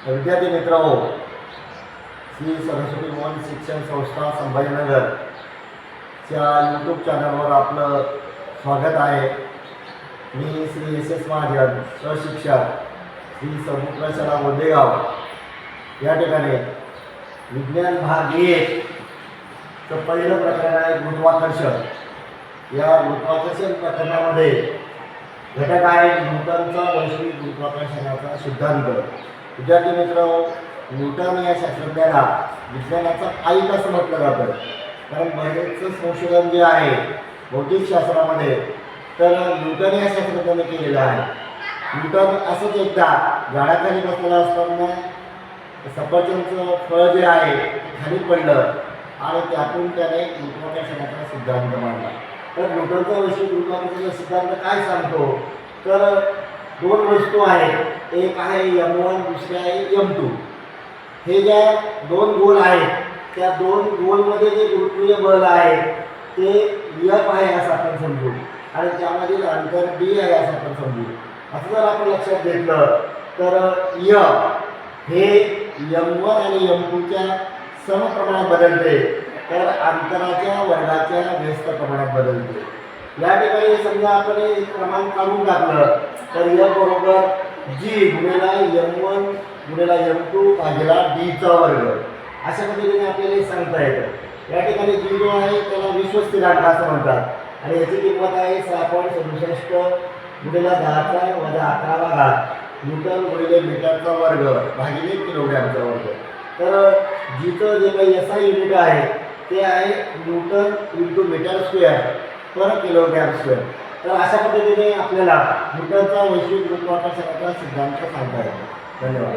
विद्यार्थी मित्रांनो, श्री सरस्वती मोहन शिक्षण संस्था संभाजीनगर च्या यूट्यूब चॅनलवर आपलं स्वागत आहे। मी श्री एस महाजन, प्रशिक्षक श्री समुद्र शाळा गोंदेगाव या ठिकाणी विज्ञान भाग 1 चं पहिलं प्रकरण आहे गुरुत्वाकर्षण। या गुरुत्वाकर्षण प्रकरणामध्ये घटक आहे न्यूटनचा वैश्विक गुरुत्वाकर्षणाचा सिद्धांत। विद्यार्थी मित्रांनो, न्यूटन या शास्त्रज्ञाला विज्ञानाचा आईक असं म्हटलं जातं, कारण बरेचसं संशोधन जे आहे भौतिकशास्त्रामध्ये तर न्यूटन या शास्त्रज्ञाने केलेलं आहे। न्यूटन असंच एकदा झाडाखाली बसलेला असताना सफरचंदचं फळ जे आहे खाली पडलं आणि त्यातून त्याने गुरुत्वाकर्षणाचा सिद्धांत मांडला। तर न्यूटनचा वैश्विक गुरुत्वाकर्षणाचा सिद्धांत काय सांगतो, तर दोन वस्तू आहेत, एक आहे M1, दुसरी आहे M2। हे ज्या दोन गोल आहेत त्या दोन गोलमध्ये जे गुरुत्वीय बल आहे ते F आहे असं आपण समजू आणि त्यामधील अंतर D आहे असं आपण समजू। असं जर आपण लक्षात घेतलं तर F हे M1 आणि M2च्या समप्रमाणात बदलते, तर अंतराच्या वर्गाच्या व्यस्त प्रमाणात बदलते। या ठिकाणी समजा आपण एक क्रमांक काढून टाकलं तर F बरोबर G गुणिला M1 गुणिला M2 भागिला D चा वर्ग अशा पद्धतीने आपल्याला हे सांगता येतं। या ठिकाणी G जो आहे त्याला विश्वस्थिरांक असं म्हणतात आणि याची किंमत आहे 6.67 गुणिला 10⁻11 न्यूटन गुणिले मीटरचा वर्ग भागिले किलोग्रॅमचा वर्ग। तर जीचं जे काही SI युनिट आहे ते आहे न्यूटन इंटू मीटर स्क्वेअर पर किलोग्रॅम स्क्वेअर। तर अशा पद्धतीने आपल्याला न्यूटनचा वैश्विक गुरुत्वाकर्षणाचा सिद्धांत सांगता येतो। धन्यवाद।